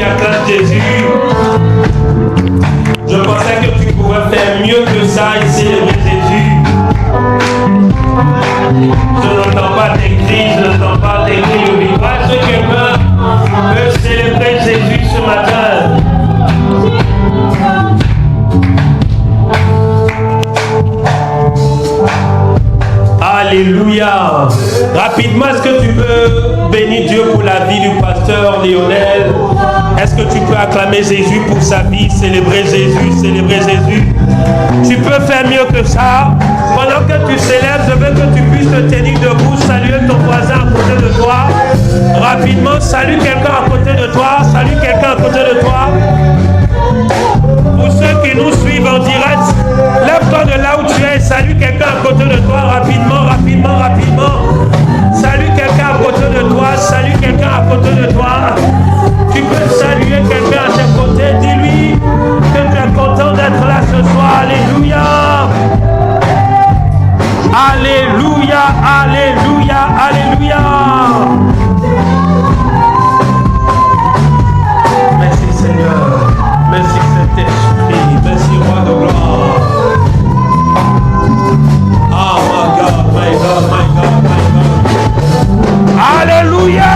acclame Jésus. Je pensais que tu pouvais faire mieux que ça et célébrer Jésus. Je n'entends pas tes cris, je n'entends pas tes cris au vivage. Est-ce que quelqu'un peut célébrer Jésus ce matin? Alléluia. Rapidement, est-ce que tu peux bénir Dieu pour la vie du pasteur Lionel? Est-ce que tu peux acclamer Jésus pour sa vie, célébrer Jésus, célébrer Jésus? Tu peux faire mieux que ça. Pendant que tu célèbres, je veux que tu puisses te tenir debout, saluer ton voisin à côté de toi. Rapidement, salue quelqu'un à côté de toi, salue quelqu'un à côté de toi. Pour ceux qui nous suivent en direct, lève-toi de là où tu es et salue quelqu'un à côté de toi, rapidement, rapidement, rapidement. Salue quelqu'un à côté de toi, salue quelqu'un à côté de toi. Tu peux saluer quelqu'un à tes côtés, dis-lui que tu es content d'être là ce soir. Alléluia. Alléluia, alléluia, alléluia. Merci Seigneur, merci Saint-Esprit, merci Roi de gloire. Oh my God, my God, my God, my God. Alléluia.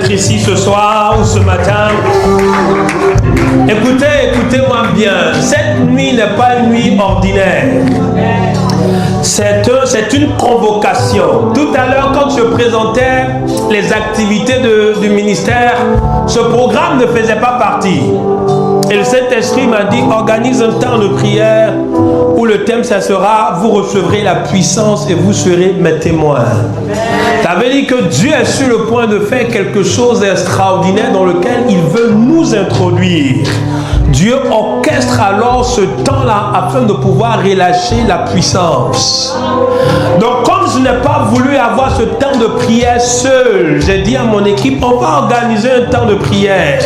Ici ce soir ou ce matin. Écoutez-moi bien. Cette nuit n'est pas une nuit ordinaire. C'est une convocation. Tout à l'heure, quand je présentais les activités du ministère, ce programme ne faisait pas partie. Et le Saint-Esprit m'a dit, organise un temps de prière où le thème, ça sera, vous recevrez la puissance et vous serez mes témoins. Ça veut dire que Dieu est sur le point de faire quelque chose d'extraordinaire dans lequel il veut nous introduire. Dieu orchestre alors ce temps-là afin de pouvoir relâcher la puissance. Donc comme je n'ai pas voulu avoir ce temps de prière seul, j'ai dit à mon équipe, on va organiser un temps de prière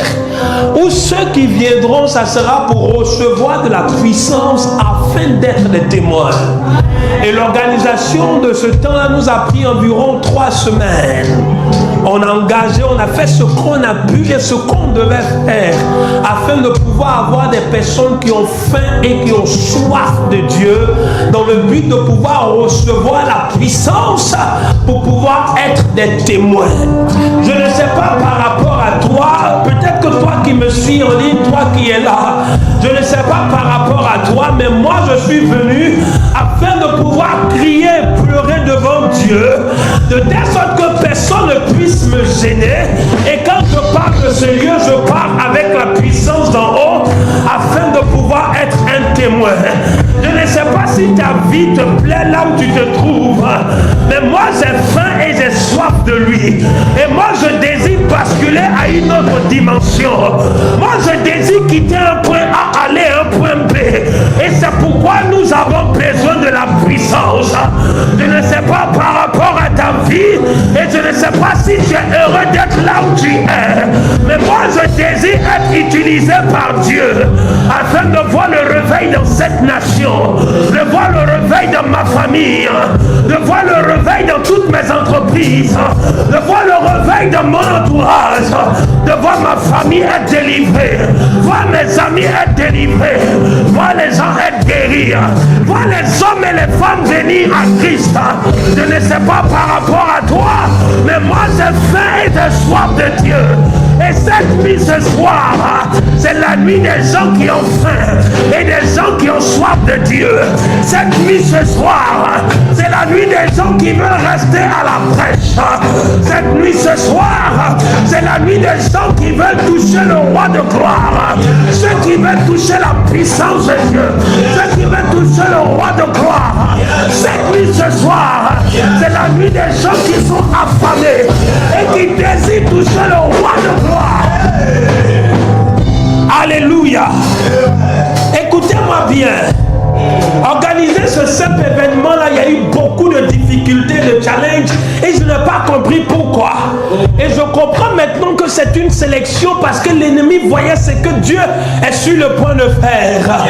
où ceux qui viendront, ça sera pour recevoir de la puissance afin d'être des témoins. Et l'organisation de ce temps-là nous a pris environ 3 semaines. On a engagé, on a fait ce qu'on a pu et ce qu'on devait faire afin de pouvoir avoir des personnes qui ont faim et qui ont soif de Dieu dans le but de pouvoir recevoir la puissance pour pouvoir être des témoins. Je ne sais pas par rapport à toi, peut-être que toi qui me suis en ligne, toi qui es là, je ne sais pas par rapport à toi, mais moi je suis venu afin de pouvoir crier, pleurer devant Dieu, de telle sorte que personne ne puisse me gêner. Et quand je parle de ce lieu, je parle avec la puissance d'en haut afin de pouvoir être un témoin. Je ne sais pas si ta vie te plaît là où tu te trouves, mais moi j'ai faim et j'ai soif de lui. Et moi je désire basculer à une autre dimension. Moi je désire quitter un point A, aller à un point B. Et c'est pourquoi nous avons besoin de la puissance. Je ne sais pas par rapport à ta vie, et je ne sais pas si tu es heureux d'être là où tu es, mais moi je désire être utilisé par Dieu afin de voir le réveil dans cette nation, de voir le réveil dans ma famille, de voir le réveil dans toutes mes entreprises, de voir le réveil dans mon entourage, de voir ma famille être délivrée, voir mes amis être délivrés, voir les gens être guéris, voir les hommes et les femmes venir à Christ. Je ne sais pas par rapport à toi, mais moi j'ai faim et j'ai soif de Dieu. Et cette nuit ce soir, c'est la nuit des gens qui ont faim et des gens qui ont soif de Dieu. Cette nuit ce soir, c'est la nuit des gens qui veulent rester à la brèche ce soir, c'est la nuit des gens qui veulent toucher le roi de gloire, ceux qui veulent toucher la puissance de Dieu, ceux qui veulent toucher le roi de gloire. Cette nuit ce soir, c'est la nuit des gens qui sont affamés et qui désirent toucher le roi de gloire. Alléluia. Écoutez-moi bien. Organiser ce simple événement-là, il y a eu beaucoup de difficultés, de challenges, et je n'ai pas compris pourquoi. Et je comprends maintenant que c'est une sélection parce que l'ennemi voyait ce que Dieu est sur le point de faire.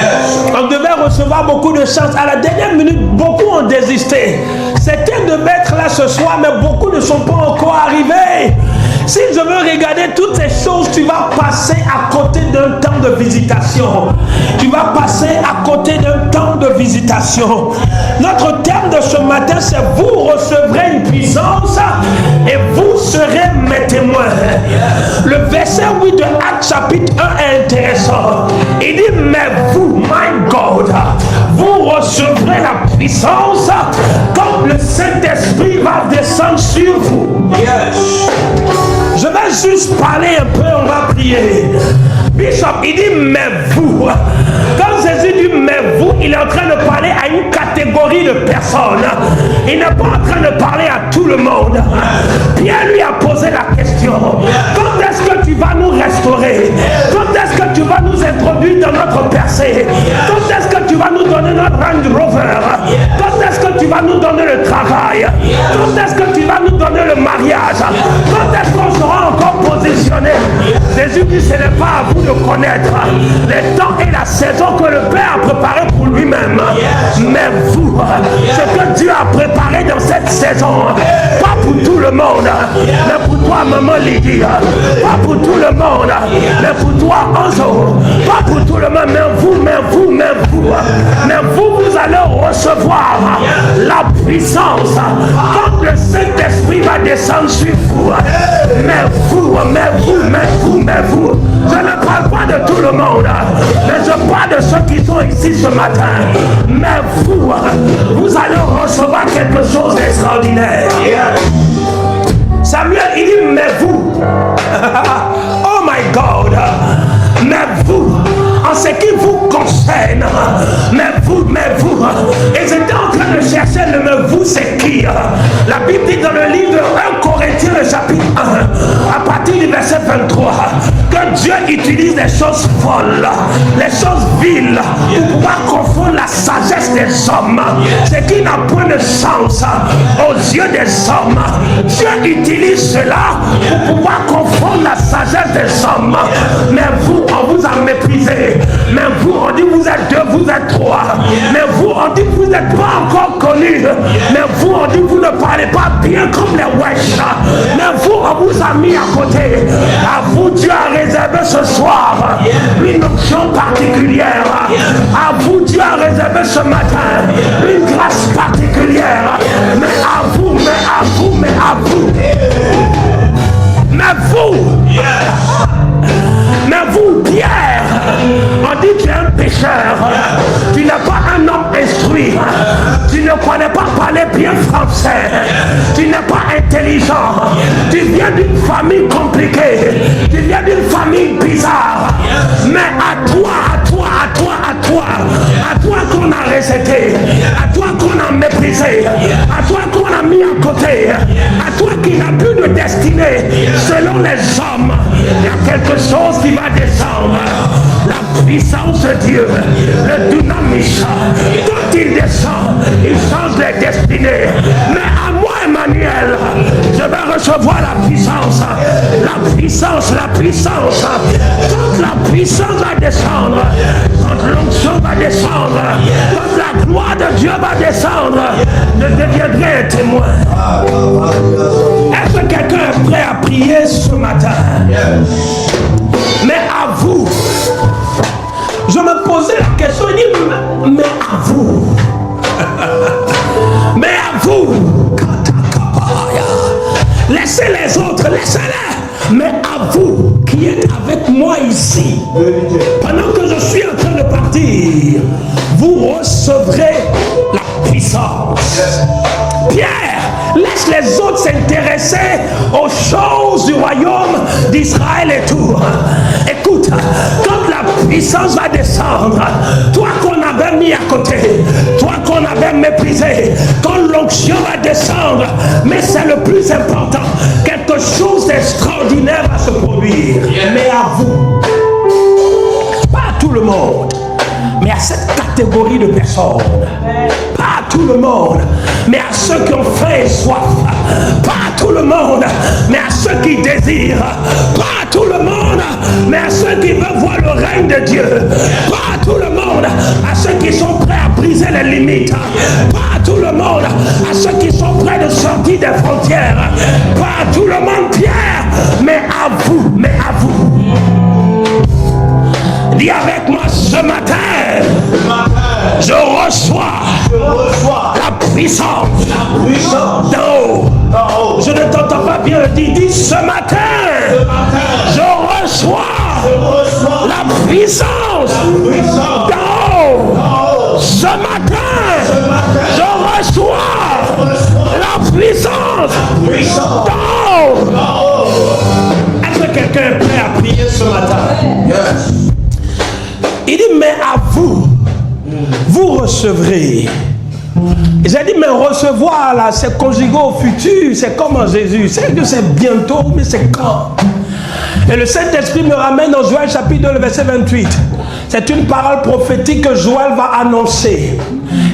On devait recevoir beaucoup de chance. À la dernière minute, beaucoup ont désisté. Certains devaient être là ce soir, mais beaucoup ne sont pas encore arrivés. Si je veux regarder toutes ces choses, tu vas passer à côté d'un temps de visitation. Tu vas passer à côté d'un temps de visitation. Notre thème de ce matin, c'est vous recevrez une puissance et vous serez mes témoins. Le verset 8 de Actes chapitre 1 est intéressant. Il dit, mais vous, my God, vous recevrez la puissance quand le Saint-Esprit va descendre sur vous. Je vais juste parler un peu, on va prier. Bishop, il dit, mais vous. Quand Jésus dit, mais vous, il est en train de parler à une catégorie de personnes. Il n'est pas en train de parler à tout le monde. Pierre lui a posé la question. Quand est-ce que tu vas nous restaurer? Quand est-ce que tu vas nous introduire dans notre percée? Quand est-ce que tu vas nous donner notre Range Rover? Quand est-ce que tu vas nous donner le travail? Quand est-ce que tu vas nous donner le mariage? Quand est-ce qu'on sera encore positionné? Jésus dit, ce n'est pas à vous de connaître les temps et la saison que le Père a préparé pour lui-même. Mais vous, ce que Dieu a préparé dans cette saison, pas pour tout le monde, mais pour toi, maman Lydie, pas pour tout le monde, mais pour toi, Anzo, pas pour tout le monde, mais vous, vous allez recevoir la puissance quand le Saint-Esprit va descendre sur vous. Mais vous, je ne parle pas de tout le monde, mais je parle de ceux qui sont ici ce matin. Mais vous allez recevoir quelque chose d'extraordinaire. Samuel, il dit, mais vous, oh my God, mais vous, en ce qui vous concerne, mais vous, et j'étais en train de chercher le mais vous, c'est qui? La Bible dit dans le livre de 1 Corinthiens, le chapitre 1, à partir du verset 23, que Dieu utilise les choses folles, les choses viles, pour pouvoir confondre la sagesse des hommes, ce qui n'a point de sens aux yeux des hommes. Dieu utilise cela pour pouvoir confondre la sagesse des hommes. Mais vous, on vous a méprisé. Mais vous, on dit vous êtes deux, vous êtes trois. Mais vous, on dit vous n'êtes pas encore connus. Mais vous, on dit vous ne parlez pas bien comme les wesh. Mais vous, on vous a mis à côté. À vous, Dieu a réservé ce soir une option particulière. À vous, Dieu a réservé ce matin une grâce particulière. Mais à vous, mais vous, Pierre, on dit que tu es un pécheur, tu n'es pas un homme instruit, tu ne connais pas parler bien français, tu n'es pas intelligent, tu viens d'une famille compliquée, tu viens d'une famille bizarre, mais à toi qu'on a rejeté, à toi qu'on a méprisé, à toi qu'on a mis à côté, à toi qui n'a plus de destinée selon les hommes, il y a quelque chose qui va descendre. La puissance de Dieu, le dynamisme, quand il descend, il change les destinées. Mais à moi, Emmanuel, je vais recevoir la puissance. La puissance. Quand la puissance va descendre, quand l'onction va descendre, quand la gloire de Dieu va descendre, je deviendrai un témoin. Est-ce que quelqu'un est prêt à prier ce matin? Mais à vous, je me posais la question, il dit, mais à vous, laissez les autres, laissez-les, mais à vous qui êtes avec moi ici, pendant que je suis en train de partir, vous recevrez la puissance. Pierre, Laisse les autres s'intéresser aux choses du royaume d'Israël et tout. Écoute, quand la puissance va descendre, toi qu'on avait mis à côté, toi qu'on avait méprisé, quand l'onction va descendre, mais c'est le plus important, quelque chose d'extraordinaire va se produire. Mais à vous, pas à tout le monde, mais à cette catégorie de personnes, pas à tout le monde, mais à ceux qui ont faim et soif, pas à tout le monde, mais à ceux qui désirent, pas à tout le monde, mais à ceux qui veulent voir le règne de Dieu, pas à tout le monde, à ceux qui sont prêts à briser les limites, pas à tout le monde, à ceux qui sont prêts de sortir des frontières, pas à tout le monde, Pierre, mais à vous, Dis avec moi ce matin, je reçois la puissance d'en haut. Je ne t'entends pas bien, dis ce matin, je reçois la puissance d'en haut. Ce matin, je reçois la puissance d'en haut. Est-ce que quelqu'un est prêt à prier ce matin? Yes. Il dit, mais à vous, vous recevrez. J'ai dit, mais recevoir là, c'est conjugué au futur, c'est comme en Jésus. C'est que c'est bientôt, mais c'est quand? Et le Saint-Esprit me ramène dans Joël chapitre 2, verset 28. C'est une parole prophétique que Joël va annoncer.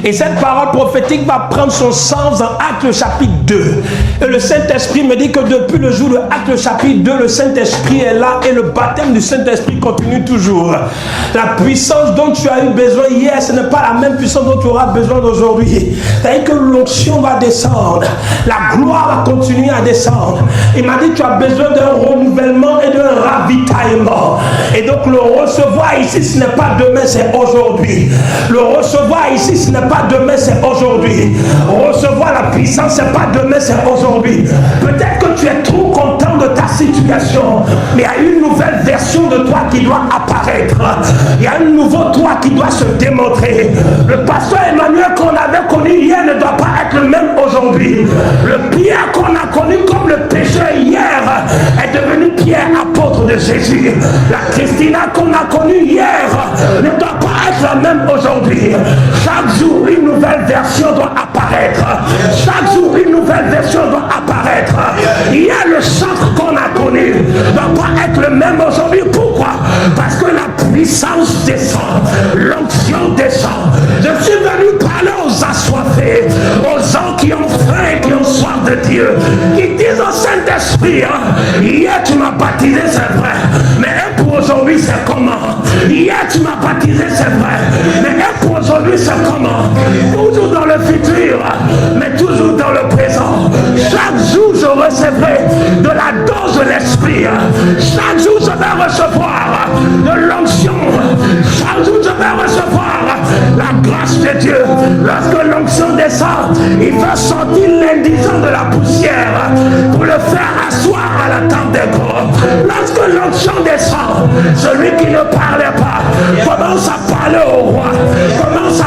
Et cette parole prophétique va prendre son sens dans Actes chapitre 2. Et le Saint-Esprit me dit que depuis le jour de Actes chapitre 2, le Saint-Esprit est là et le baptême du Saint-Esprit continue toujours. La puissance dont tu as eu besoin hier, ce n'est pas la même puissance dont tu auras besoin d'aujourd'hui. C'est-à-dire que l'onction va descendre. La gloire va continuer à descendre. Il m'a dit, tu as besoin d'un renouvellement et d'un ravitaillement. Et donc le recevoir ici, ce n'est pas demain, c'est aujourd'hui. Le recevoir ici, ce n'est pas demain, c'est aujourd'hui. Recevoir la puissance, ce n'est pas demain, c'est aujourd'hui. Peut-être que tu es trop content de ta situation, mais il y a une nouvelle version de toi qui doit apparaître. Il y a un nouveau toi qui doit se démontrer. Le pasteur Emmanuel qu'on avait connu hier ne doit pas être le même aujourd'hui. Le Pierre qu'on a connu comme le pécheur hier est devenu Pierre, apôtre de Jésus. La Christina qu'on a connue hier ne doit pas être la même aujourd'hui. Chaque jour, une nouvelle version doit apparaître. Chaque jour, une nouvelle version doit apparaître. Hier, le centre qu'on a connu ne doit pas être le même aujourd'hui. Pourquoi? Parce que la puissance descend, l'onction descend. Je suis venu parler aux assoiffés, aux gens qui ont faim et qui ont soif de Dieu, qui disent au Saint-Esprit, hier tu m'as baptisé, c'est vrai, mais pour aujourd'hui c'est comment? Hier tu m'as baptisé, c'est vrai, mais pour aujourd'hui c'est comment? Toujours dans le futur, mais toujours dans le présent. Chaque jour je recevrai de la dose de l'esprit. Chaque jour je vais recevoir de l'onction. Chaque jour je vais recevoir la grâce de Dieu. Lorsque l'onction descend, il va sortir l'indigent de la poussière pour le faire asseoir à la table des gros. Lorsque l'onction descend, celui qui ne parlait pas commence à parler au roi, commence